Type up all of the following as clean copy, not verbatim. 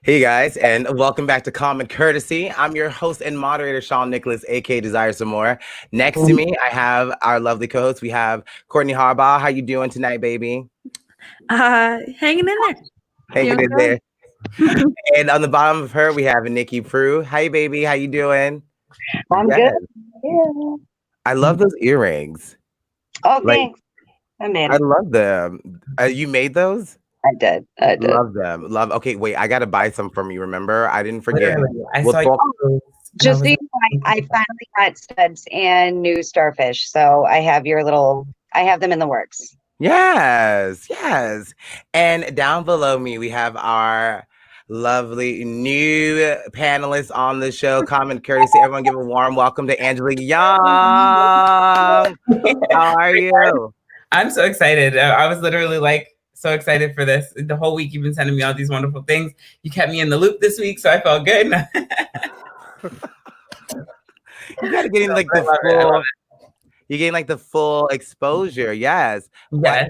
Hey guys, and welcome back to Common Courtesy. I'm your host and moderator, Sean Nicholas, aka Desire Some More. Next to me, I have our lovely co-host. We have Courtney Harbaugh. How you doing tonight, baby? Hanging in there. Hanging in there. And on the bottom of her, we have Nikki Prue. Hi, baby. How you doing? I'm Yes. good. Yeah. I love those earrings. Oh, Like, thanks. I made I them. love them. You made those? I did. Love them. Love. Okay, wait. I gotta buy some from you. Remember, I didn't forget. Literally, I We'll saw talk. you. Just so you know, I finally got studs and new starfish. So I have I have them in the works. Yes, yes. And down below me, we have our lovely new panelists on the show. Common courtesy. Everyone give a warm welcome to Angelique Young. How are you? I'm so excited. I was literally like so excited for this. The whole week you've been sending me all these wonderful things. You kept me in the loop this week, so I felt good. You gotta get in like the full. You're getting like the full exposure. Yes. Yes.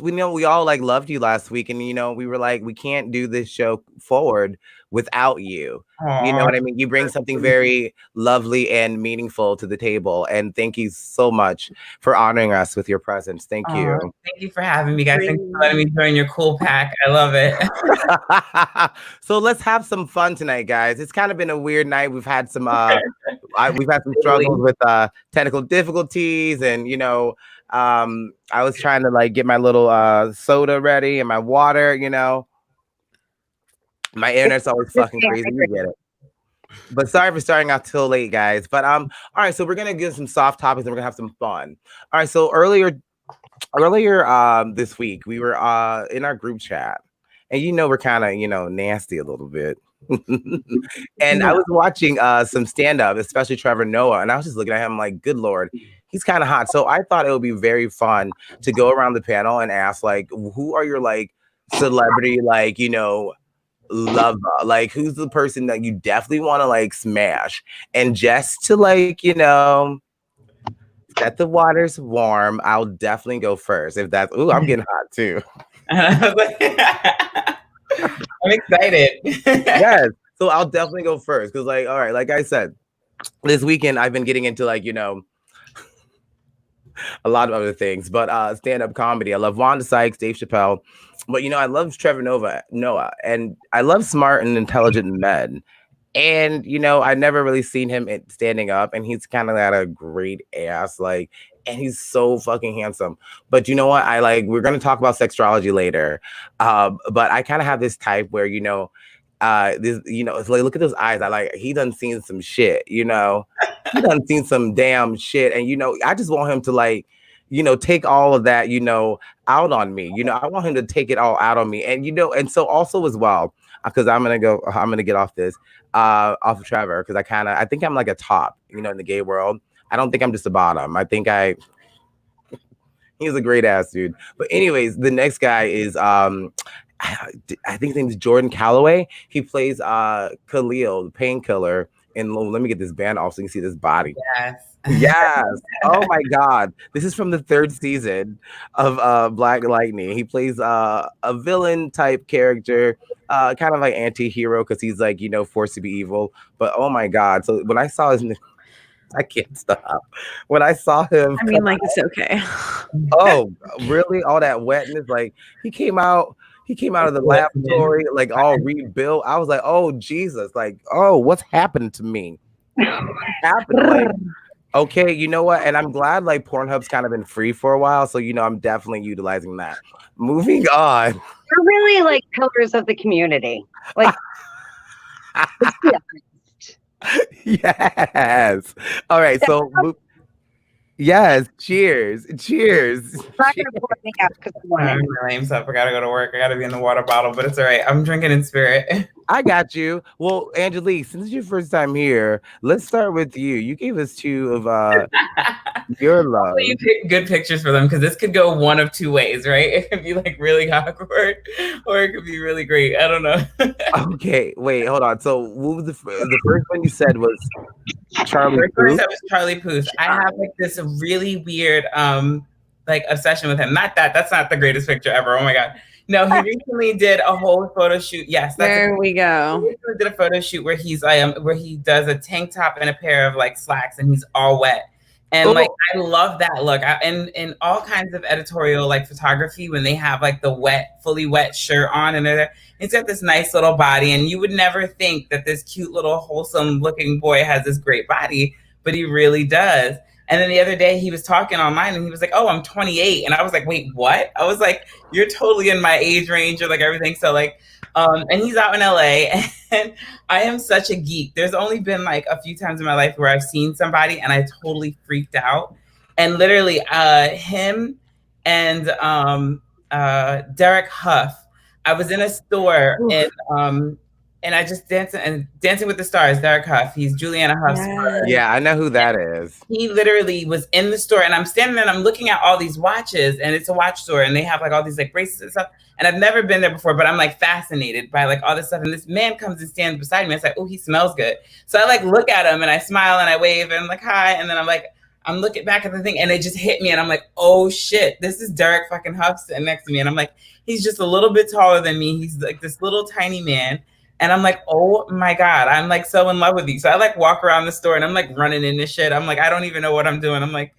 We all like loved you last week, and we were like, we can't do this show forward without you. You know what I mean? You bring something very lovely and meaningful to the table, and thank you so much for honoring us with your presence. Thank you. Thank you for having me, guys. Thanks for letting me join your cool pack. I love it. So let's have some fun tonight, guys. It's kind of been a weird night. We've had some struggles with technical difficulties, and I was trying to like get my little soda ready and my water, My internet's always fucking crazy. You get it. But sorry for starting out till late, guys. But all right, so we're gonna get some soft topics and we're gonna have some fun. All right, so earlier this week we were in our group chat, and we're kind of nasty a little bit. And I was watching some stand-up, especially Trevor Noah, and I was just looking at him like, good Lord, he's kind of hot. So I thought it would be very fun to go around the panel and ask, like, who are your like celebrity, like, lover? Like, who's the person that you definitely want to like smash? And just to like, set the waters warm, I'll definitely go first. If that's I'm getting hot too. I'm excited. Yes. So I'll definitely go first because, like, all right, like I said, this weekend I've been getting into like, a lot of other things, but stand-up comedy. I love Wanda Sykes, Dave Chappelle, but I love Trevor Noah, and I love smart and intelligent men. And I never really seen him standing up, and he's kind of got a great ass, like, and he's so fucking handsome. But you know what? We're gonna talk about sextrology later. But I kind of have this type where it's like, look at those eyes. He done seen some shit, he done seen some damn shit. And I just want him to like, take all of that, out on me. I want him to take it all out on me. And and so also as well, because I'm gonna get off this, off of Trevor, because I think I'm like a top, in the gay world. I don't think I'm just a bottom. I think he's a great ass dude. But anyways, the next guy is I think his name is Jordan Calloway. He plays Khalil, the painkiller. And let me get this band off so you can see this body. Yes. Oh my God. This is from the 3rd season of Black Lightning. He plays a villain type character, kind of like anti-hero because he's like, forced to be evil. But oh my God. So when I saw his I can't stop. When I saw him, I mean, like, it's okay. Oh, really? All that wetness. Like he came out of the laboratory, like all rebuilt. I was like, oh Jesus, like, oh, what's happened to me? What happened? Like, okay, you know what? And I'm glad like Pornhub's kind of been free for a while. So I'm definitely utilizing that. Moving on. You're really like pillars of the community. Like Yes. All right. So yes. Cheers. Cheers. I'm not gonna pour me out because I'm I'm lame, so I gotta go to work. I gotta be in the water bottle, but it's all right. I'm drinking in spirit. I got you. Well, Angelique, since it's your first time here, let's start with you. You gave us 2 of your love. You pick good pictures for them because this could go one of 2 ways, right? It could be like really awkward, or it could be really great. I don't know. Okay, wait, hold on. So, what was the first one you said was Charlie Puth? That was Charlie Puth. I have like this really weird like obsession with him. Not that. That's not the greatest picture ever. Oh my God. No, he recently did a whole photo shoot. Yes, There we he go. recently did a photo shoot where where he does a tank top and a pair of like slacks, and he's all wet. And like I love that look. And in all kinds of editorial like photography, when they have like the fully wet shirt on, and he's got this nice little body, and you would never think that this cute little wholesome looking boy has this great body, but he really does. And then the other day he was talking online and he was like, "Oh, I'm 28." And I was like, "Wait, what?" I was like, "You're totally in my age range," or like everything. So like, and he's out in LA, and I am such a geek. There's only been like a few times in my life where I've seen somebody and I totally freaked out. And literally him and Derek Hough, I was in a store and I just Dancing with the Stars, Derek Hough. He's Juliana Hough's brother. Yeah, I know who that is. He literally was in the store, and I'm standing there and I'm looking at all these watches, and it's a watch store, and they have like all these like bracelets and stuff. And I've never been there before, but I'm like fascinated by like all this stuff. And this man comes and stands beside me. It's like, oh, he smells good. So I like look at him and I smile and I wave and I'm like, hi. And then I'm looking back at the thing and it just hit me. And I'm like, oh shit, this is Derek fucking Hough sitting next to me. And I'm like, he's just a little bit taller than me. He's like this little tiny man. And I'm like, oh my God, I'm like so in love with you. So I like walk around the store and I'm like running into shit. I'm like, I don't even know what I'm doing. I'm like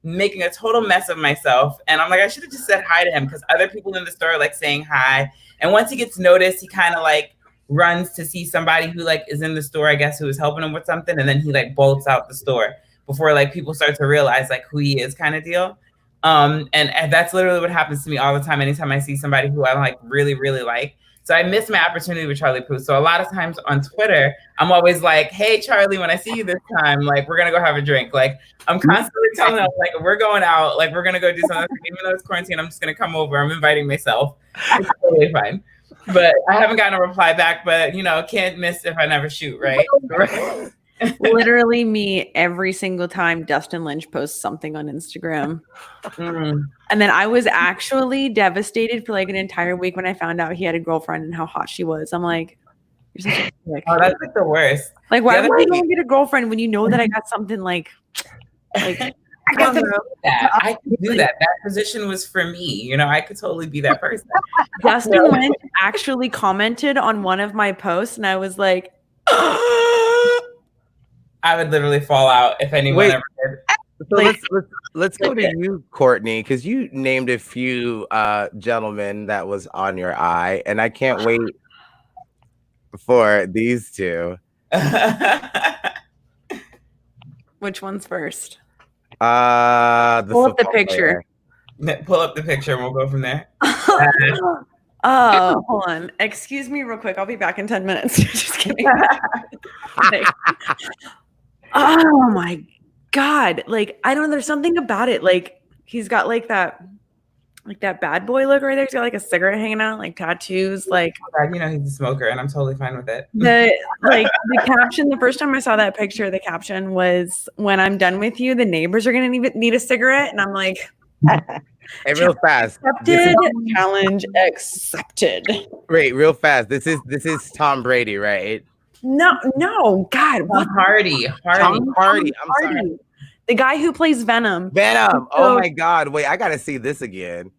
making a total mess of myself. And I'm like, I should have just said hi to him, because other people in the store are like saying hi. And once he gets noticed, he kind of like runs to see somebody who like is in the store, I guess, who is helping him with something. And then he like bolts out the store before like people start to realize like who he is, kind of deal. And that's literally what happens to me all the time. Anytime I see somebody who I like really, really like. So I missed my opportunity with Charlie Puth. So a lot of times on Twitter, I'm always like, hey, Charlie, when I see you this time, like, we're going to go have a drink. Like, I'm constantly telling them, like, we're going out. Like, we're going to go do something. Even though it's quarantine, I'm just going to come over. I'm inviting myself. It's totally fine. But I haven't gotten a reply back. But, you know, can't miss if I never shoot, right? Literally me every single time Dustin Lynch posts something on Instagram. And then I was actually devastated for like an entire week when I found out he had a girlfriend and how hot she was. I'm like, you're such a dick. Oh, that's like the worst. Like, why would you go get a girlfriend when you know that I got something like I got to know that. I could do that. That position was for me. You know, I could totally be that person. Dustin Lynch actually commented on one of my posts, and I was like, I would literally fall out if anyone ever did. So let's go to you, Courtney, because you named a few gentlemen that was on your eye, and I can't wait for these two. Which one's first? Pull up the picture. Pull up the picture and we'll go from there. Oh, hold on. Excuse me real quick. I'll be back in 10 minutes. Just kidding. Oh my God. Like, I don't know. There's something about it. Like, he's got like that bad boy look right there. He's got like a cigarette hanging out, like tattoos. Like, oh God, you know, he's a smoker and I'm totally fine with it. The caption, the first time I saw that picture, the caption was, "When I'm done with you, the neighbors are going to need a cigarette." And I'm like, hey, real fast. Challenge accepted. Wait, real fast. This is Tom Brady, right? No, God, what? Hardy. I'm sorry. The guy who plays Venom. Oh my God. Wait, I gotta see this again.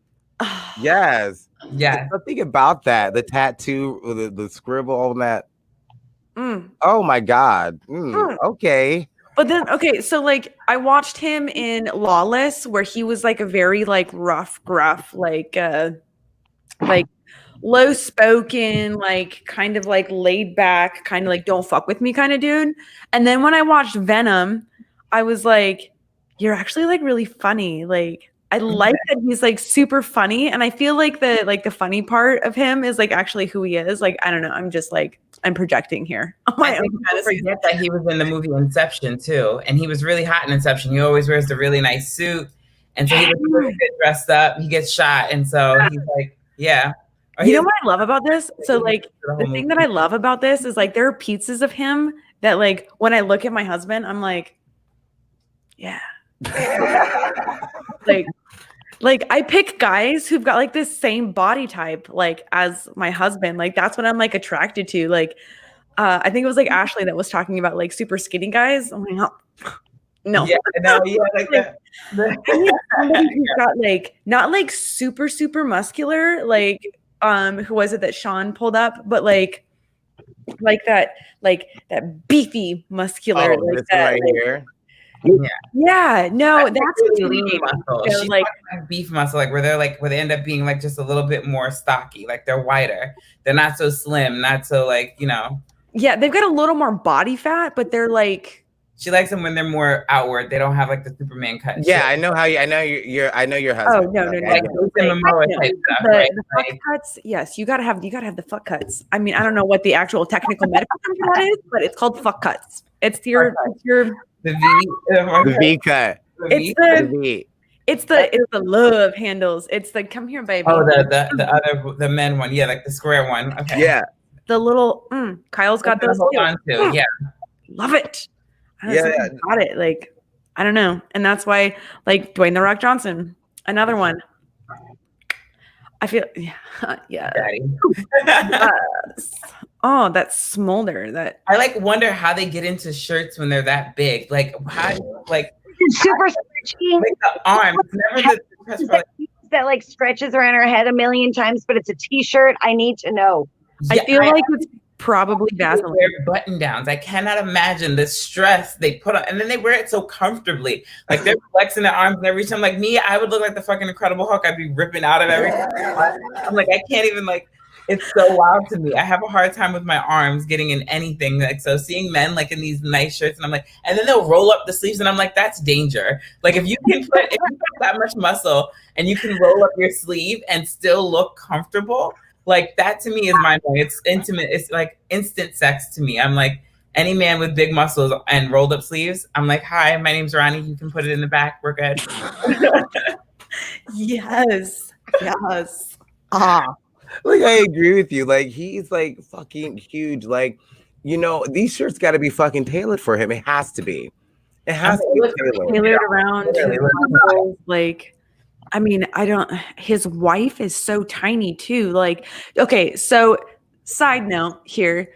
Yes. Yeah. Something about that. The tattoo, the scribble on that. Oh my God. Okay. But then, okay, so like I watched him in Lawless, where he was like a very like rough, gruff, like low spoken, like kind of like laid back, kind of like don't fuck with me kind of dude. And then when I watched Venom, I was like, you're actually like really funny. Like, I like that he's like super funny. And I feel like the funny part of him is like actually who he is. Like, I don't know. I'm just like, I'm projecting here. I forget that he was in the movie Inception too. And he was really hot in Inception. He always wears the really nice suit. And so he was really good dressed up. He gets shot. And so he's like, yeah. You know what I love about this? So like the thing that I love about this is like there are pieces of him that like when I look at my husband, I'm like, yeah. like I pick guys who've got like this same body type like as my husband. Like that's what I'm like attracted to. Like I think it was like Ashley that was talking about like super skinny guys. I'm like, oh, no. Yeah, no, yeah, like that. I need somebody who's got like not like super muscular, like who was it that Sean pulled up? But like that beefy muscular, Oh, like this that. one right Like, here. yeah, no, that's really what's lean mean. muscle. So, She's like like beef muscle, like where they end up being like just a little bit more stocky, like they're wider. They're not so slim, not so like, you know. yeah, they've got a little more body fat, but they're like. She likes them when they're more outward. They don't have like the Superman cut. Yeah, shit. I know how you. I know your Oh husband. no, Like Jason Momoa type stuff, right? The fuck cuts, yes, you gotta have the fuck cuts. I mean, I don't know what the actual technical medical term for that is, but it's called fuck cuts. It's your the V, the V cut. It's the love handles. It's the come here, baby. Oh, the men one, yeah, like the square one. Okay. Yeah. The little Kyle's got those hold too. on to, yeah. Love it. Yeah. Got it. Like, I don't know. And that's why, like, Dwayne The Rock Johnson, another one. I feel, yeah. Daddy. Yes. Oh, that smolder. That I like wonder how they get into shirts when they're that big. Like, how, like, It's super stretchy. like the arms. Never the press for, like, That like stretches around her head a million times, but it's a t-shirt. I need to know. I feel like it's probably Vaseline. Wear button downs. I cannot imagine the stress they put on, and then they wear it so comfortably. Like they're flexing their arms and every time. Like me, I would look like the fucking Incredible Hulk. I'd be ripping out of everything. I'm like, I can't even like. It's so wild to me. I have a hard time with my arms getting in anything. Like so, seeing men like in these nice shirts, and I'm like, and then they'll roll up the sleeves, and I'm like, that's danger. Like if you have that much muscle and you can roll up your sleeve and still look comfortable. Like that to me is mind-blowing. It's intimate. It's like instant sex to me. I'm like any man with big muscles and rolled up sleeves. I'm like, hi, my name's Ronnie. You can put it in the back. We're good. Yes. Like I agree with you. Like he's like fucking huge. Like, you know, these shirts got to be fucking tailored for him. It has to be. It has to be tailored around his muscles, like. I mean, his wife is so tiny too. Like, okay, so side note here,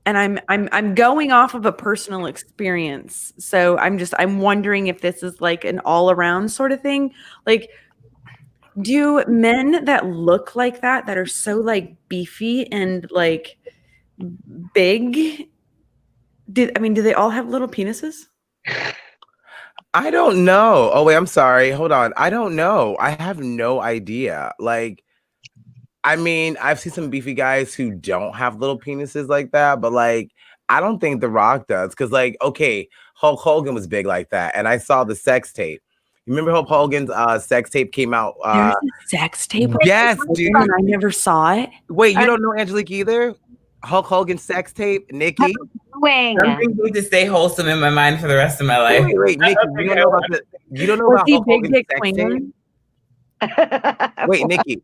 and I'm going off of a personal experience. So I'm wondering if this is like an all around sort of thing. Like, do men that look like that are so like beefy and like big, do they all have little penises? I don't know. Oh, wait, I'm sorry. Hold on. I don't know. I have no idea. Like, I mean, I've seen some beefy guys who don't have little penises like that, but like, I don't think The Rock does. Because, like, okay, Hulk Hogan was big like that. And I saw the sex tape. You remember Hulk Hogan's sex tape came out? There's a sex tape? Yes, dude. I never saw it. Wait, you don't know Angelique either? Hulk Hogan's sex tape? Nikki? Something need to stay wholesome in my mind for the rest of my life. Wait, Nikki, you don't know about Hulk Hogan's sex tape? Wait, Nikki,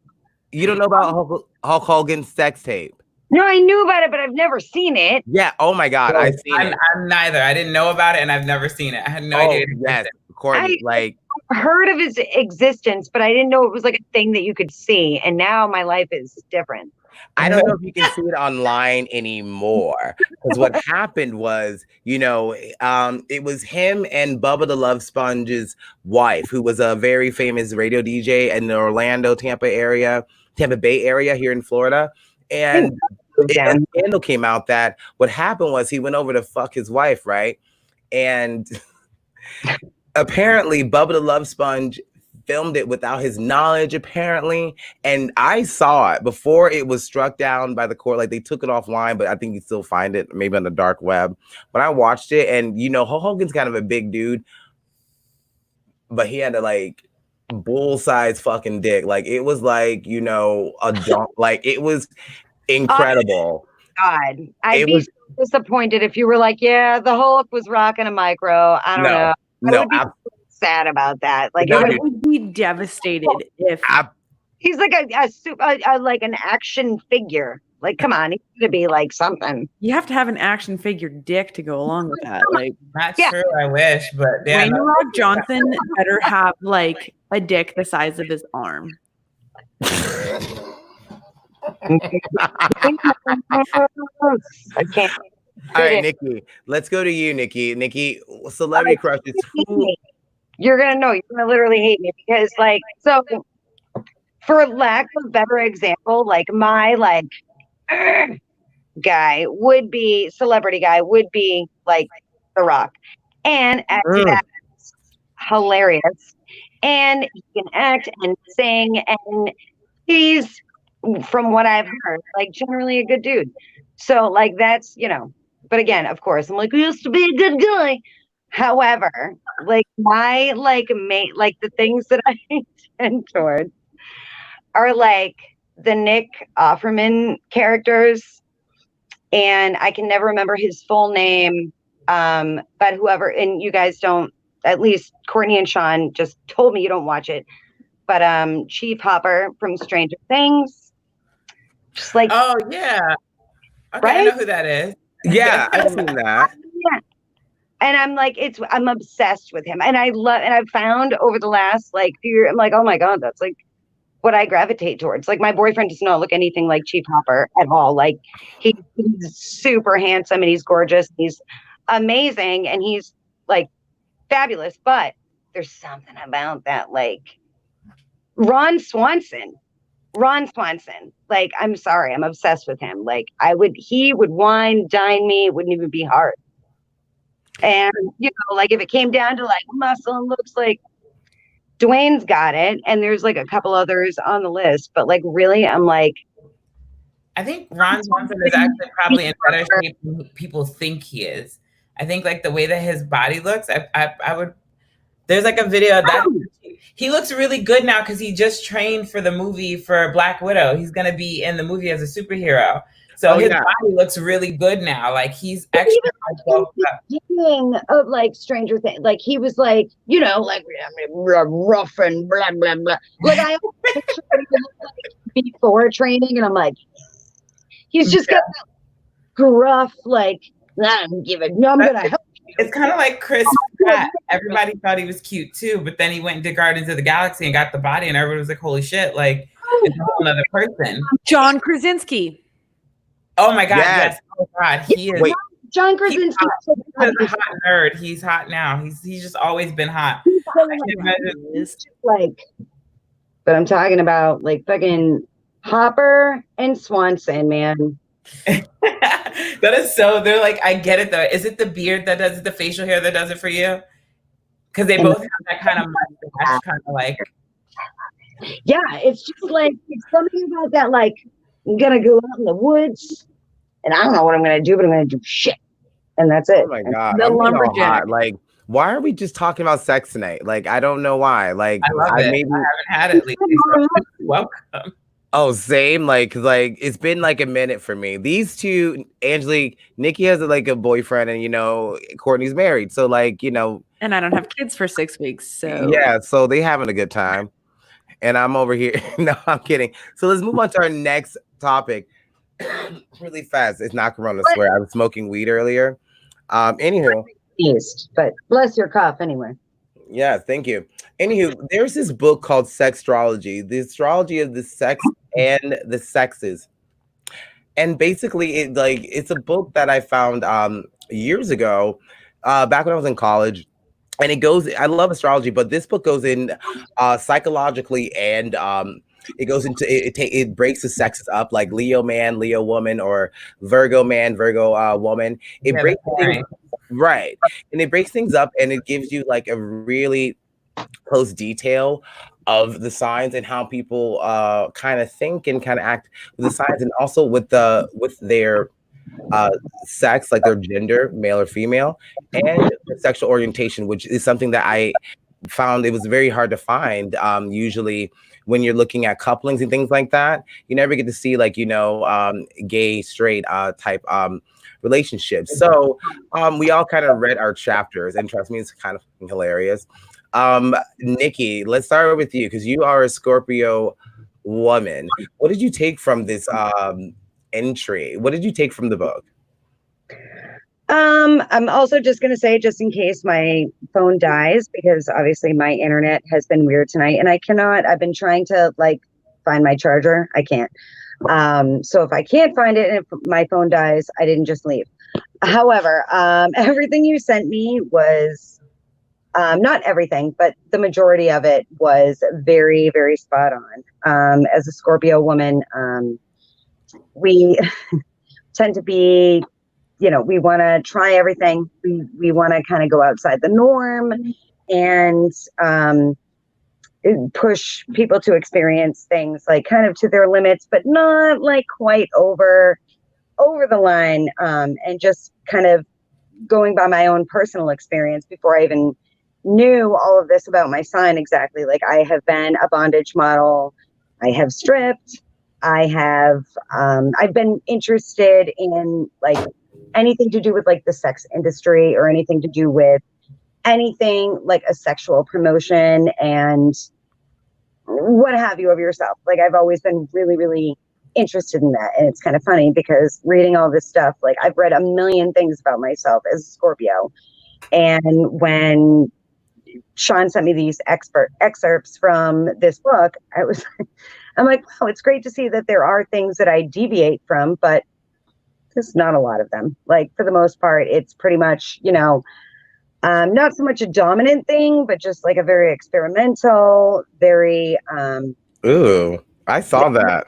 you don't know about Hulk Courtney's sex tape? No, I knew about it, but I've never seen it. Yeah. Oh my God, I've seen it. I'm neither. I didn't know about it, and I've never seen it. I had no idea. Yes, Courtney. Like, I've heard of his existence, but I didn't know it was like a thing that you could see. And now my life is different. I don't know if you can see it online anymore. Because what happened was, you know, it was him and Bubba the Love Sponge's wife, who was a very famous radio DJ in the Orlando, Tampa Bay area here in Florida. And a scandal came out that what happened was he went over to fuck his wife, right? And apparently Bubba the Love Sponge filmed it without his knowledge, apparently. And I saw it before it was struck down by the court. Like, they took it offline, but I think you still find it maybe on the dark web. But I watched it, and, you know, Hulk Hogan's kind of a big dude, but he had a, like, bull-sized fucking dick. Like, it was like, you know, a dunk. Like, it was incredible. God, I'd be so disappointed if you were like, yeah, the Hulk was rocking a micro. I don't know. No, I'm sad about that. Like, I would be devastated if he's like a like an action figure. Like, come on, he's gonna be like something. You have to have an action figure dick to go along with that. Like, not true. I wish, but Dwayne The Rock Johnson better have like a dick the size of his arm. I can't. All right, Nikki, let's go to you, Nikki. Nikki, celebrity crushes. You're gonna know. You're gonna literally hate me because, like, so for lack of a better example, like my guy would be celebrity guy would be like The Rock, and that's hilarious, and he can act and sing, and he's, from what I've heard, like generally a good dude. So like that's, but again, of course, I'm like, he used to be a good guy. However, like my mate, like the things that I tend towards are like the Nick Offerman characters, and I can never remember his full name. But whoever, and you guys don't, at least Courtney and Sean just told me you don't watch it. But Chief Hopper from Stranger Things, just like, oh yeah, okay, right? I know who that is. Yeah, I've seen that. Yeah. And I'm like, I'm obsessed with him, and I've found over the last like few years, I'm like, oh my god, that's like what I gravitate towards. Like my boyfriend does not look anything like Chief Hopper at all. Like he's super handsome and he's gorgeous, he's amazing, and he's like fabulous. But there's something about that, like Ron Swanson. Like, I'm sorry, I'm obsessed with him. Like he would wine, dine me, it wouldn't even be hard. And like if it came down to like muscle and looks, like Dwayne's got it, and there's like a couple others on the list, but like really, I'm like, I think Ron Swanson is actually probably in better shape than people think he is. I think like the way that his body looks, I would. There's like a video that he looks really good now because he just trained for the movie for Black Widow. He's gonna be in the movie as a superhero. So his body looks really good now. Like he's extra beginning of like Stranger Things. Like he was like, like rough and blah blah blah. Like I picture him like before training, and I'm like, he's just got that gruff, like, I'm gonna help. It's kind of like Chris Pratt. Everybody thought he was cute too, but then he went and did Guardians of the Galaxy and got the body, and everybody was like, holy shit, like it's a whole other person. John Krasinski. Oh my god, yes. Oh god, he is. Wait. John Krasinski is a hot nerd. He's hot now. He's just always been hot. Like, but I'm talking about like fucking Hopper and Swanson, man. That is so. They're like, I get it though. Is it the beard that does it? The facial hair that does it for you? Because they both have that kind of mustache, kind of like. Yeah, it's just like it's something about that. Like, I'm gonna go out in the woods, and I don't know what I'm gonna do, but I'm gonna do shit, and that's it. Oh my god, the lumberjack. Like, why are we just talking about sex tonight? Like, I don't know why. Like, I love it. I haven't had it lately. So welcome. Oh, same. Like it's been like a minute for me. These two, Angelique, Nikki has like a boyfriend, and Courtney's married. So like, and I don't have kids for 6 weeks. So yeah, so they having a good time, and I'm over here. No, I'm kidding. So let's move on to our next topic. Really fast. It's not Corona. I swear. I was smoking weed earlier. Anywho, but bless your cough anyway. Yeah, thank you. Anywho, there's this book called Sextrology, the astrology of the sex and the sexes. And basically it's a book that I found years ago, back when I was in college. And I love astrology, but this book goes in psychologically, and it goes into it breaks the sexes up, like Leo man, Leo woman, or Virgo man, Virgo woman. It breaks things, right, and it breaks things up, and it gives you like a really close detail of the signs and how people kind of think and kind of act with the signs, and also with their sex, like their gender, male or female, and sexual orientation, which is something that I found it was very hard to find. Usually when you're looking at couplings and things like that, you never get to see like, gay, straight type relationships. So we all kind of read our chapters, and trust me, it's kind of hilarious. Nikki, let's start with you, because you are a Scorpio woman. What did you take from this entry? What did you take from the book? I'm also just going to say, just in case my phone dies, because obviously my internet has been weird tonight, and I've been trying to find my charger. I can't. So if I can't find it and if my phone dies, I didn't just leave. However, everything you sent me was not everything, but the majority of it was very, very spot on. As a Scorpio woman, we tend to be, we want to try everything. We want to kind of go outside the norm and push people to experience things like kind of to their limits, but not like quite over the line, and just kind of going by my own personal experience before I even knew all of this about my sign exactly. Like, I have been a bondage model, I have stripped, I've been interested in like anything to do with like the sex industry or anything to do with anything like a sexual promotion and what have you of yourself. Like, I've always been really, really interested in that. And it's kind of funny because reading all this stuff, like I've read a million things about myself as a Scorpio. And when Sean sent me these excerpts from this book, I'm like, wow, it's great to see that there are things that I deviate from, but there's not a lot of them. Like, for the most part, it's pretty much, not so much a dominant thing, but just like a very experimental, very Ooh, I saw that.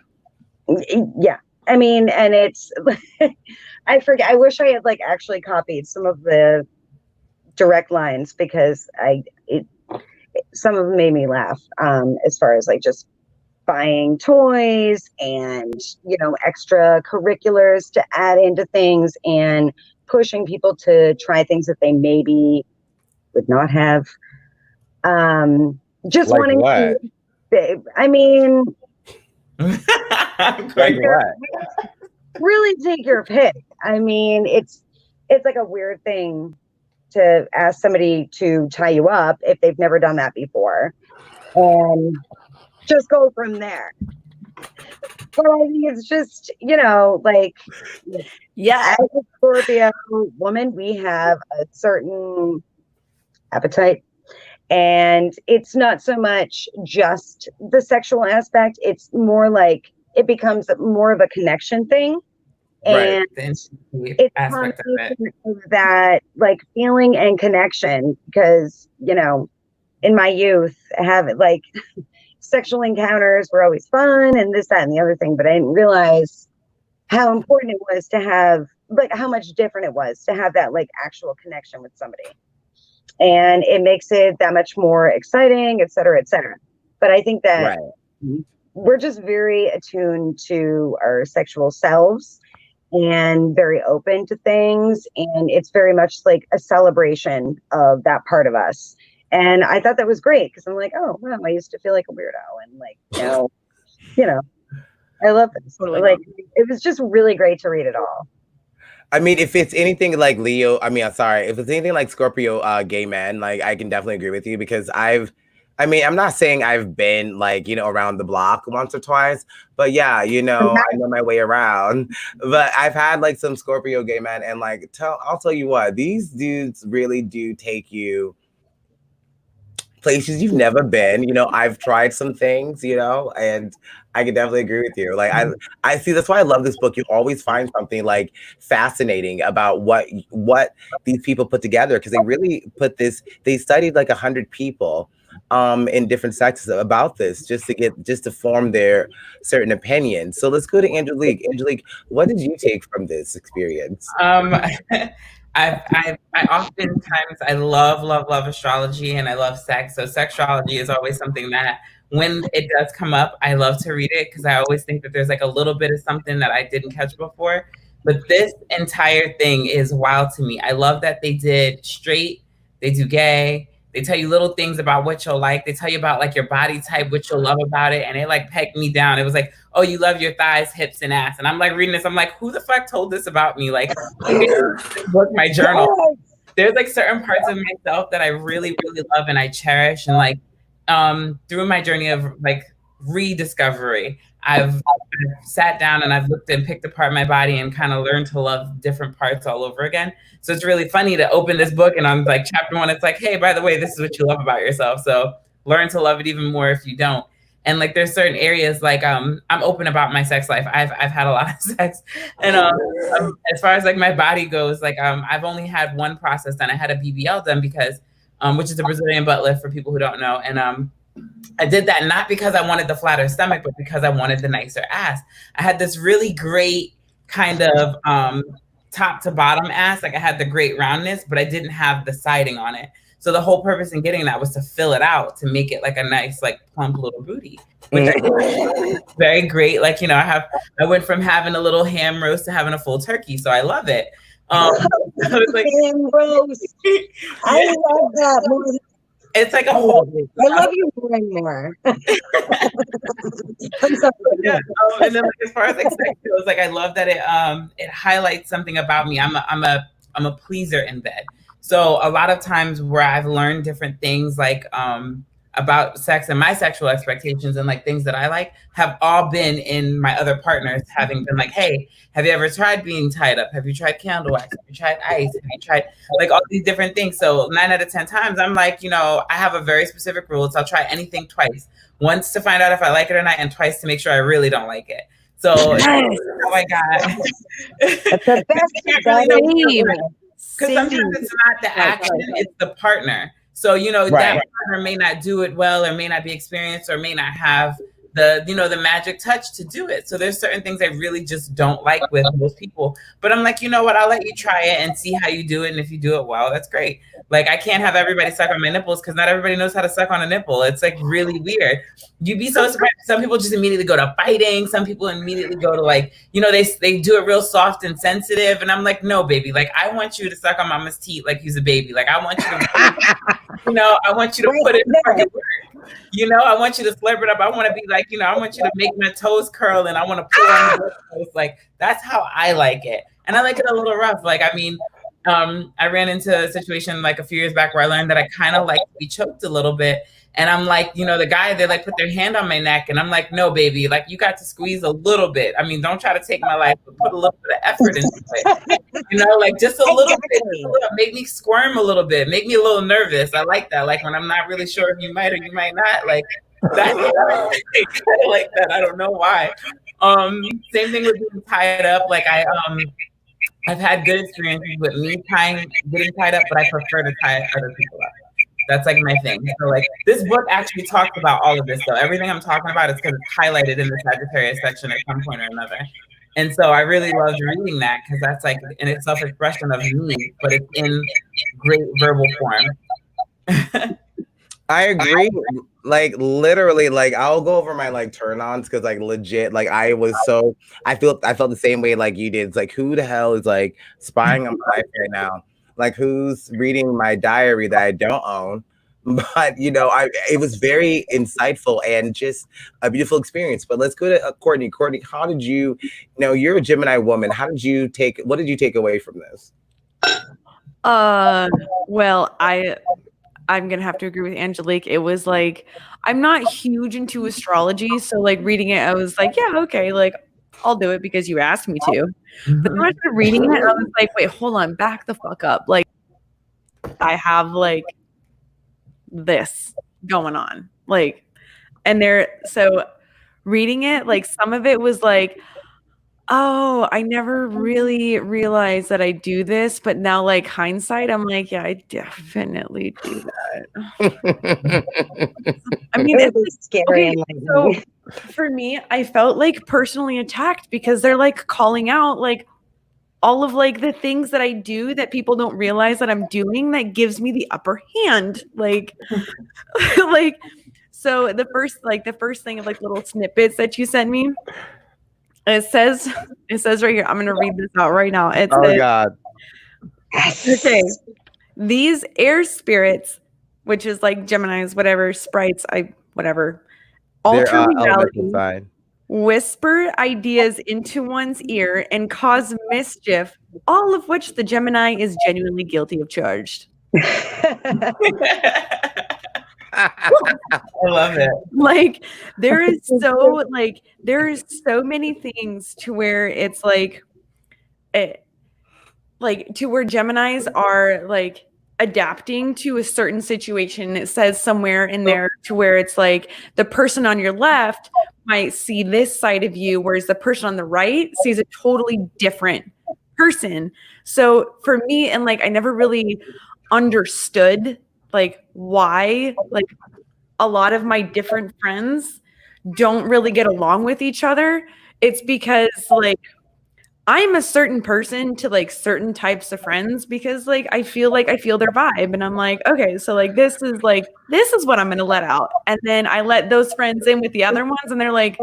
Yeah. I mean, and it's I forget, I wish I had like actually copied some of the direct lines because some of them made me laugh, as far as like just buying toys and extracurriculars to add into things and pushing people to try things that they maybe would not have, just like wanting what? to, I mean, like what? Really take your pick. I mean, it's like a weird thing to ask somebody to tie you up if they've never done that before, and just go from there. But I think it's just, like, Yeah. as a Scorpio woman, we have a certain appetite. And it's not so much just the sexual aspect. It's more like it becomes more of a connection thing. Right. And it's aspect of it. That like feeling and connection, because, in my youth, like sexual encounters were always fun and this, that, and the other thing. But I didn't realize how important it was to have, like, how much different it was to have that like actual connection with somebody. And it makes it that much more exciting, et cetera, et cetera. But I think that we're just very attuned to our sexual selves and very open to things. And it's very much like a celebration of that part of us. And I thought that was great because I'm like, oh, wow, I used to feel like a weirdo. And like, now, I love this. Totally. Like, it was just really great to read it all. I mean, if it's anything like Leo, if it's anything like Scorpio, gay men, like I can definitely agree with you because I'm not saying I've been like, around the block once or twice, but yeah, I know my way around. But I've had like some Scorpio gay men and like, I'll tell you what, these dudes really do take you places you've never been. I've tried some things, and I can definitely agree with you. Like I see, that's why I love this book. You always find something like fascinating about what these people put together, because they really they studied like 100 people in different sectors about this just to form their certain opinions. So let's go to Angelique. Angelique, what did you take from this experience? I oftentimes I love astrology and I love sex. So sextrology is always something that when it does come up, I love to read it because I always think that there's like a little bit of something that I didn't catch before. But this entire thing is wild to me. I love that they did straight, they do gay, they tell you little things about what you'll like. They tell you about like your body type, what you'll love about it. And it like pegged me down. It was like, oh, you love your thighs, hips, and ass. And I'm like reading this. I'm like, who the fuck told this about me? Like, book my journal. There's like certain parts of myself that I really, really love and I cherish. And like through my journey of like rediscovery, I've sat down and I've looked and picked apart my body and kind of learned to love different parts all over again. So it's really funny to open this book and on like chapter 1, it's like, hey, by the way, this is what you love about yourself. So learn to love it even more if you don't. And like there's certain areas like I'm open about my sex life. I've had a lot of sex, and as far as like my body goes, like I've only had one process done. I had a BBL done because which is a Brazilian butt lift for people who don't know. And I did that not because I wanted the flatter stomach, but because I wanted the nicer ass. I had this really great kind of top to bottom ass. Like I had the great roundness, but I didn't have the siding on it. So the whole purpose in getting that was to fill it out, to make it like a nice, like plump little booty, which I think is very great. Like, you know, I went from having a little ham roast to having a full turkey. So I love it. Like, ham roast. I love that more. It's like a whole. I love you more and more. I'm sorry. Yeah. And then, like, as far as like sex goes, like I love that it highlights something about me. I'm a pleaser in bed. So a lot of times where I've learned different things, like about sex and my sexual expectations and like things that I like, have all been in my other partners having been like, hey, have you ever tried being tied up? Have you tried candle wax? Have you tried ice? Have you tried like all these different things? So 9 out of 10 times I'm like, you know, I have a very specific rule. So I'll try anything twice. Once to find out if I like it or not, and twice to make sure I really don't like it. So oh my God. That's the best. Because sometimes it's not the action, it's the partner. So, you know, that partner may not do it well, or may not be experienced, or may not have the, you know, the magic touch to do it. So there's certain things I really just don't like with most people. But I'm like, you know what, I'll let you try it and see how you do it. And if you do it well, that's great. Like, I can't have everybody suck on my nipples because not everybody knows how to suck on a nipple. It's like really weird. You'd be so surprised. Some people just immediately go to fighting. Some people immediately go to like, you know, they do it real soft and sensitive. And I'm like, no, baby, like I want you to suck on mama's teeth like he's a baby. Like I want you to, you know, I want you to put it in fucking work. You know, I want you to slurp it up. I want to be like, you know, I want you to make my toes curl and I want to pull on your toes. Like, that's how I like it. And I like it a little rough. Like, I mean, I ran into a situation like a few years back where I learned that I kind of like to be choked a little bit. And I'm like, you know, the guy, they like put their hand on my neck and I'm like, no, baby, like you got to squeeze a little bit. I mean, don't try to take my life, but put a little bit of effort into it. You know, like just a little bit, make me squirm a little bit, make me a little nervous. I like that. Like when I'm not really sure if you might or you might not, like that. I kind of like that. I don't know why. Same thing with being tied up. Like I've had good experiences with me getting tied up, but I prefer to tie other people up. That's like my thing. So like this book actually talks about all of this. So everything I'm talking about is because it's highlighted in the Sagittarius section at some point or another. And so I really loved reading that because that's like an itself expression of me, but it's in great verbal form. I agree. Like literally, like I'll go over my like turn-ons because like legit, like I felt the same way like you did. It's like who the hell is like spying on my life right now? Like who's reading my diary that I don't own? But you know, it was very insightful and just a beautiful experience. But let's go to Courtney. Courtney, how did you know you're a Gemini woman? What did you take away from this? Well, I'm gonna have to agree with Angelique. It was like I'm not huge into astrology, so like reading it, I was like, yeah, okay, like I'll do it because you asked me to. But then when I started reading it, I was like, wait, hold on, back the fuck up. Like I have like this going on. Like, and so reading it, like some of it was like, oh, I never really realized that I do this, but now like hindsight, I'm like, yeah, I definitely do that. I mean, it's scary. Okay, so for me, I felt like personally attacked because they're like calling out like all of like the things that I do that people don't realize that I'm doing that gives me the upper hand. Like, like, so the first thing of like little snippets that you sent me. It says right here, I'm going to read this out right now. It says, God. Okay. These air spirits, which is like Geminis, whatever, sprites, whatever, alter reality, whisper ideas into one's ear and cause mischief, all of which the Gemini is genuinely guilty of charged. I love it. Like there is so many things to where it's like to where Geminis are like adapting to a certain situation. It says somewhere in there to where it's like the person on your left might see this side of you, whereas the person on the right sees a totally different person. So for me, and like I never really understood like why like a lot of my different friends don't really get along with each other. It's because like I'm a certain person to like certain types of friends because like I feel their vibe and I'm like, okay, so like this is what I'm gonna let out. And then I let those friends in with the other ones and they're like,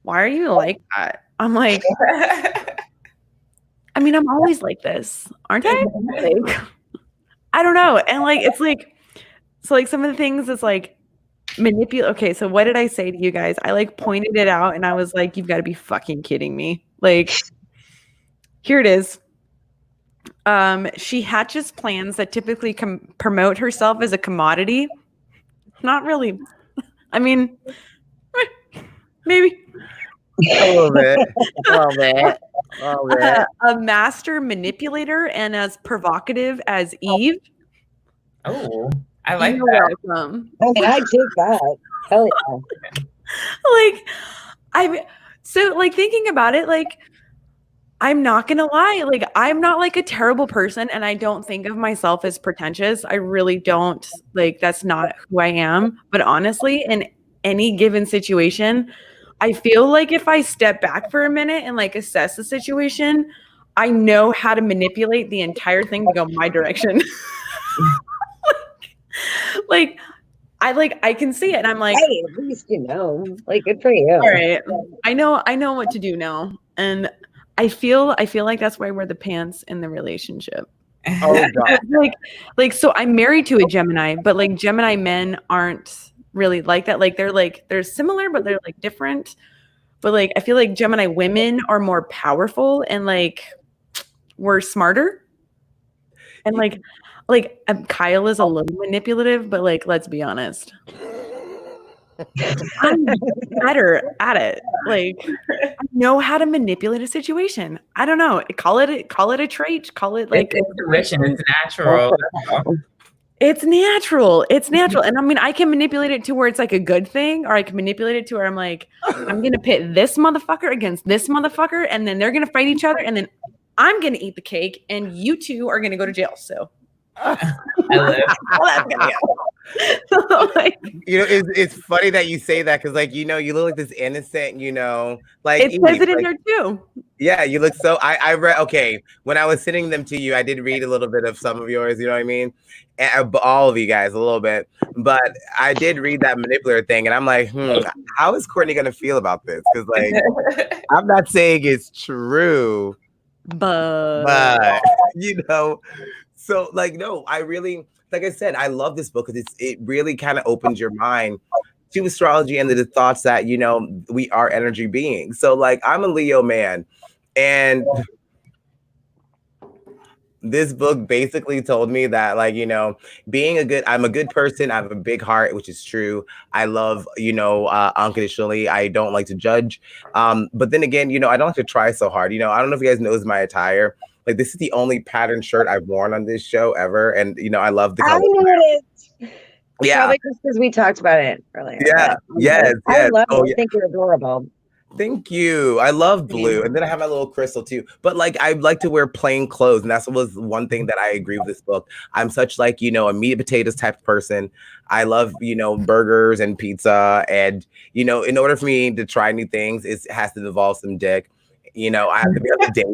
why are you like that? I'm like, I mean, I'm always like this, aren't I? Like, I don't know. And like it's like so like some of the things is like manipulate. Okay, so what did I say to you guys? I like pointed it out and I was like, you've got to be fucking kidding me. Like, here it is. She hatches plans that typically promote herself as a commodity. Not really. I mean, maybe. A little bit. A little bit. A little bit. A master manipulator and as provocative as Eve. Oh, I like You're that. welcome. I mean, I take that. Hell yeah. Like thinking about it, like I'm not gonna lie, like I'm not like a terrible person and I don't think of myself as pretentious. I really don't. Like that's not who I am. But honestly, in any given situation, I feel like if I step back for a minute and like assess the situation, I know how to manipulate the entire thing to go my direction. like I can see it and I'm like, Hey, at least you know. Like, good for you. all right, I know what to do now. And I feel like that's why I wear the pants in the relationship. Oh God. like so I'm married to a Gemini, but like Gemini men aren't really like that. Like they're similar, but they're like different. But like I feel like Gemini women are more powerful and like we're smarter. And like Kyle is a little manipulative, but like let's be honest. I'm better at it. Like I know how to manipulate a situation. I don't know. Call it a trait. Call it like it's intuition. It's natural. It's natural. It's natural. And I mean, I can manipulate it to where it's like a good thing, or I can manipulate it to where I'm like, I'm gonna pit this motherfucker against this motherfucker, and then they're gonna fight each other, and then I'm gonna eat the cake, and you two are gonna go to jail. So like, you know, it's funny that you say that because, like, you know, you look like this innocent, you know, like it says it in there too. Yeah, you look so. I read. Okay, when I was sending them to you, I did read a little bit of some of yours. You know what I mean? And, all of you guys a little bit, but I did read that manipulator thing, and I'm like, how is Courtney gonna feel about this? Because like, I'm not saying it's true, but you know. So like, no, I really, like I said, I love this book because it really kind of opens your mind to astrology and the thoughts that, you know, we are energy beings. So like, I'm a Leo man, and this book basically told me that, like, you know, I'm a good person. I have a big heart, which is true. I love, you know, unconditionally. I don't like to judge. But then again, you know, I don't like to try so hard. You know, I don't know if you guys notice my attire. Like, this is the only patterned shirt I've worn on this show ever. And, you know, I love the color. I know it is. Yeah. Probably just because we talked about it earlier. Yeah. Yes. I love it. Yeah. I think you're adorable. Thank you. I love blue. And then I have my little crystal too. But like, I like to wear plain clothes. And that was one thing that I agree with this book. I'm such like, you know, a meat and potatoes type of person. I love, you know, burgers and pizza. And, you know, in order for me to try new things, it has to involve some dick. You know, I have to be on a date.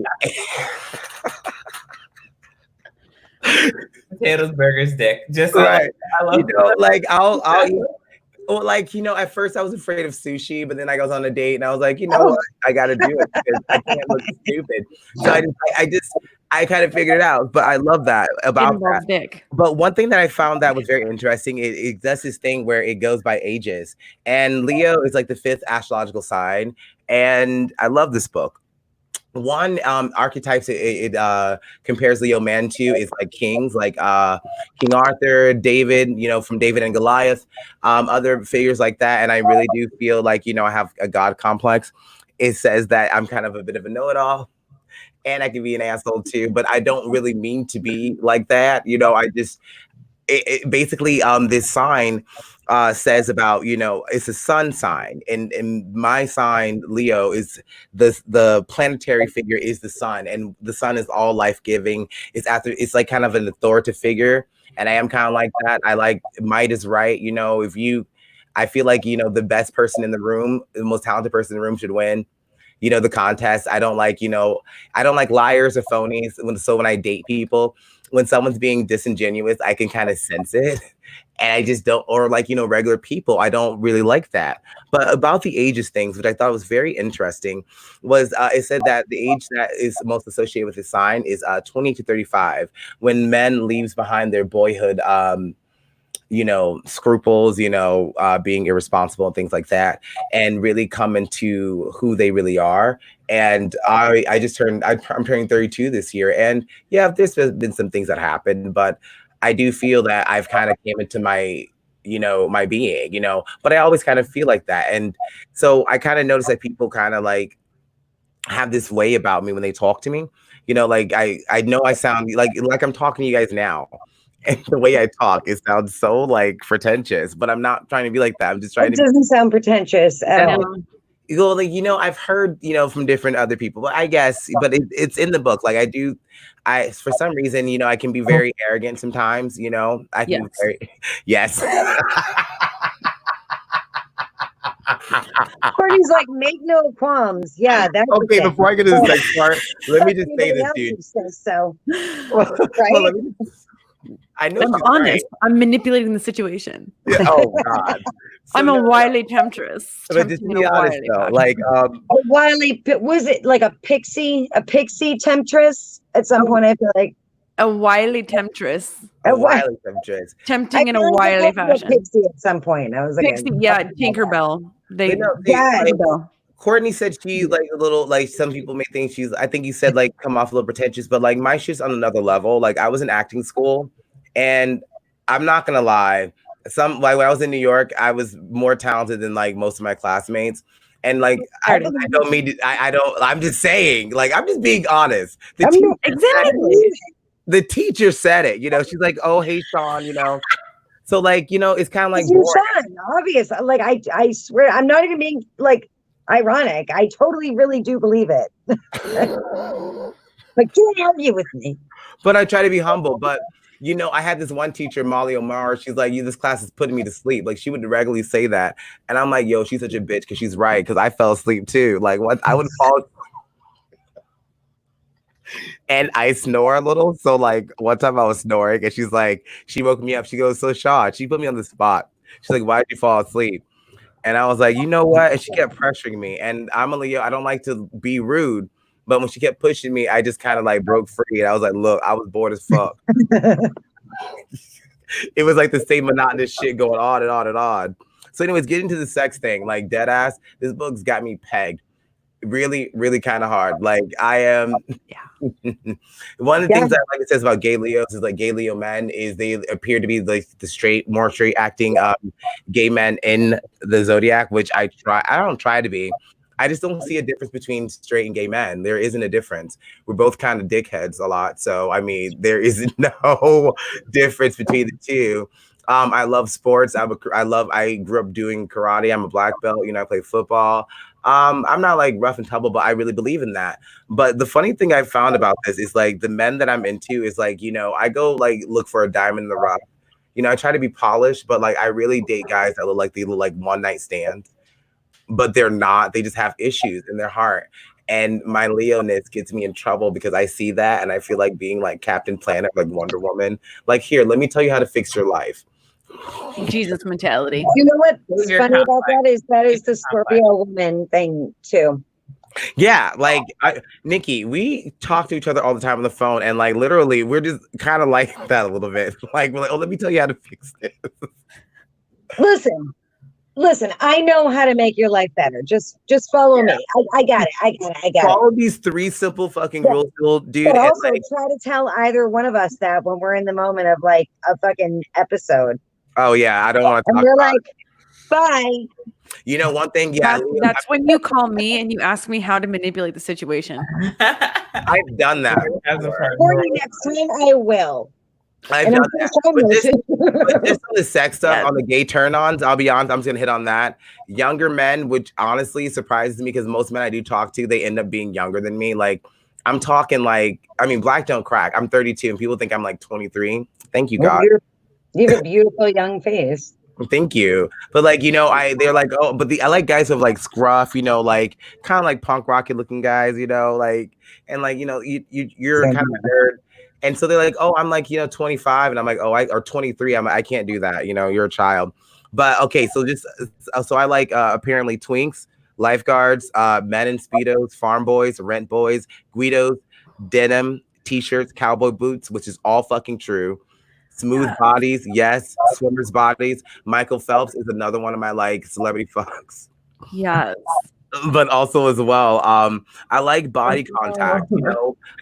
Potatoes, burgers, dick. Just right. I love you know, like I'll or like, you know, at first I was afraid of sushi, but then I was on a date and I was like, you know what, I got to do it because I can't look stupid. So I kind of figured it out, but I love that about that. Dick. But one thing that I found that was very interesting, it does this thing where it goes by ages, and Leo is like the 5th astrological sign, and I love this book. One archetypes it compares Leo men to is like kings, like King Arthur, David, you know, from David and Goliath, other figures like that. And I really do feel like, you know, I have a God complex. It says that I'm kind of a bit of a know-it-all, and I can be an asshole too, but I don't really mean to be like that. You know, I just basically this sign says about, it's a sun sign, and my sign Leo is the planetary figure is the sun, and the sun is all life giving. It's like kind of an authoritative figure, and I am kind of like that. I like might is right. I feel like the best person in the room, the most talented person in the room should win. The contest. I don't like liars or phonies. When I date people, when someone's being disingenuous, I can kind of sense it. And I just don't, or regular people, I don't really like that. But about the ages things, which I thought was very interesting, was it said that the age that is most associated with the sign is 20 to 35, when men leaves behind their boyhood, scruples, being irresponsible and things like that, and really come into who they really are. And I'm turning 32 this year. And yeah, there's been some things that happened, but I do feel that I've kind of came into my, my being, but I always kind of feel like that. And so I kind of notice that people kind of like have this way about me when they talk to me, I know I sound like I'm talking to you guys now. And the way I talk, it sounds so like pretentious, but I'm not trying to be like that. I'm just trying It doesn't sound pretentious at all. I've heard, from different other people, but I guess, but it's in the book. Like for some reason, I can be very arrogant sometimes, I can be very, yes. Courtney's like, make no qualms. Yeah, that's okay. Before I get to the next part, let me just say this, dude. So, right? I know. I'm honest. Right. I'm manipulating the situation. Yeah, oh God. So I'm a wily temptress. But just be honest though, like a wily, was it like a pixie temptress at some point? I feel like a wily temptress. A wily temptress. Tempting in a wily fashion. Pixie at some point. I was like, pixie, yeah, Tinkerbell. Courtney said she's like a little, like some people may think I think you said like come off a little pretentious, but like my shit's on another level. Like I was in acting school, and I'm not gonna lie, when I was in New York, I was more talented than like most of my classmates. And like I don't mean I'm just saying, like I'm just being honest. The teacher said it, she's like, oh hey Sean, so like, it's kind of like Sean, obvious. Like I swear I'm not even being like ironic. I totally really do believe it. Like don't argue with me. But I try to be humble. But I had this one teacher, Molly O'Mara. She's like, this class is putting me to sleep. Like she would regularly say that. And I'm like, yo, she's such a bitch because she's right. Because I fell asleep too. Like what I would fall and I snore a little. So like one time I was snoring and she's like, she woke me up. She goes, so Sean, she put me on the spot. She's like, why did you fall asleep? And I was like, you know what? And she kept pressuring me. And I'm a Leo. I don't like to be rude. But when she kept pushing me, I just kind of like broke free. And I was like, look, I was bored as fuck. It was like the same monotonous shit going on and on and on. So anyways, getting to the sex thing, like dead ass, this book's got me pegged. Really, really kind of hard. Like I am. One of the things that like it says about gay Leos is like gay Leo men is they appear to be like the more straight acting gay men in the zodiac, which I don't try to be. I just don't see a difference between straight and gay men. There isn't a difference. We're both kind of dickheads a lot. So I mean, there is no difference between the two. I love sports. I grew up doing karate. I'm a black belt. I play football. I'm not like rough and tumble, but I really believe in that. But the funny thing I found about this is like the men that I'm into is like, I go like look for a diamond in the rough. I try to be polished, but like I really date guys that look like one night stands, but they're not. They just have issues in their heart. And my Leo-ness gets me in trouble because I see that and I feel like being like Captain Planet, like Wonder Woman. Like, here, let me tell you how to fix your life. Jesus mentality. You know what's funny about that is the Scorpio woman thing too. Yeah, like Nikki, we talk to each other all the time on the phone, and like literally, we're just kind of like that a little bit. Like, we're like, oh, let me tell you how to fix this. Listen, I know how to make your life better. Just follow me. I got it. Follow these 3 simple fucking rules, dude. But also try to tell either one of us that when we're in the moment of like a fucking episode. Oh yeah, I don't want to talk. And we're like, bye. One thing, yeah. That's when you call me and you ask me how to manipulate the situation. I've done that. For you next time, I will. I've And I'm done that. still trying But just on the sex stuff, Yeah. on the gay turn-ons, I'll be honest, I'm just gonna hit on that. Younger men, which honestly surprises me because most men I do talk to, they end up being younger than me. Like, I'm talking like, I mean, black don't crack. I'm 32 and people think I'm like 23. Thank you, God. You have a beautiful young face. Thank you. But like, they're like, oh, but I like guys with like scruff, like kind of like punk rocket looking guys, like, and like, you're kind of a nerd. And so they're like, oh, I'm like, 25. And I'm like, oh, or 23. I can't do that. You're a child. But okay. So I like apparently twinks, lifeguards, men in Speedos, farm boys, rent boys, Guidos, denim, t-shirts, cowboy boots, which is all fucking true. Smooth bodies, yes. Swimmers' bodies. Michael Phelps is another one of my like celebrity fucks. Yes. But also as well, I like body contact,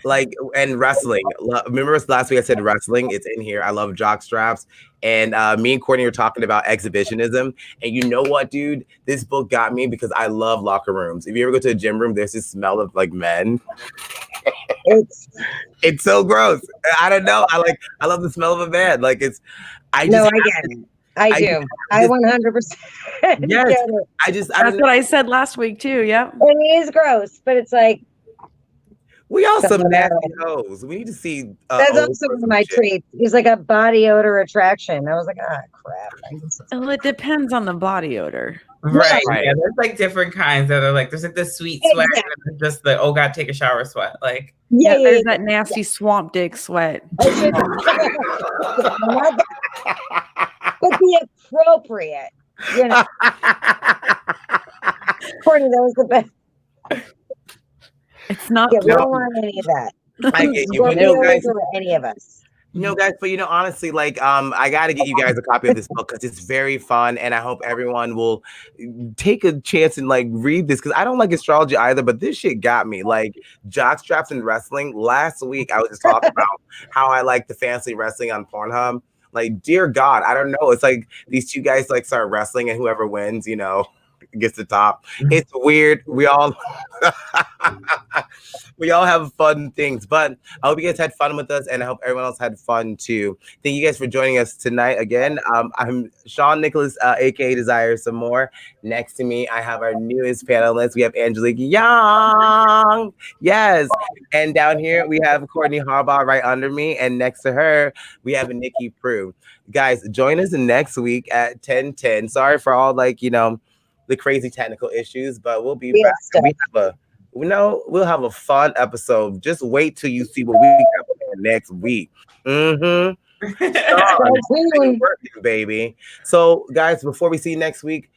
like, and wrestling. Remember last week I said wrestling? It's in here. I love jock straps. And me and Courtney were talking about exhibitionism. And you know what, dude? This book got me because I love locker rooms. If you ever go to a gym room, there's this smell of like men. It's so gross. I don't know. I love the smell of a man. Like I get it. I do. I 100% yes. get it. That's what I said last week too. Yep. It is gross, but it's like we all some nasty hoes. We need to see. That's also one of my traits. It's like a body odor attraction. I was like, crap. Well, it depends on the body odor. Right. Yeah, there's like different kinds that are like, there's like the sweet sweat, and just the oh god, take a shower sweat. Like there's that nasty swamp dick sweat. But the appropriate, Courtney, that was the best. It's not. Yeah, we don't want any of that. I get you. Guys, any of us. Guys, but honestly, like, I got to get you guys a copy of this book because it's very fun, and I hope everyone will take a chance and like read this because I don't like astrology either, but this shit got me. Like, jock straps and wrestling. Last week, I was just talking about how I like the fancy wrestling on Pornhub. Like, dear God, I don't know. It's like these two guys like start wrestling, and whoever wins, gets the top. It's weird. We all have fun things, but I hope you guys had fun with us, and I hope everyone else had fun too. Thank you guys for joining us tonight again. I'm Sean Nicholas, aka Desire Some More. Next to me, I have our newest panelist. We have Angelique Young, yes, and down here we have Courtney Harbaugh right under me, and next to her we have Nikki Prue. Guys, join us next week at 10:10. Sorry for all the crazy technical issues, but we'll be back. We'll have a fun episode. Just wait till you see what we have next week. Working, baby. So, guys, before we see you next week,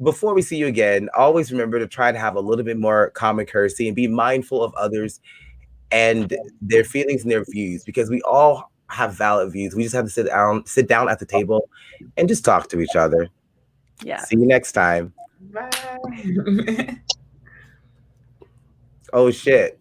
before we see you again, always remember to try to have a little bit more common courtesy and be mindful of others and their feelings and their views, because we all have valid views. We just have to sit down at the table and just talk to each other. Yeah. See you next time. Bye. Oh shit.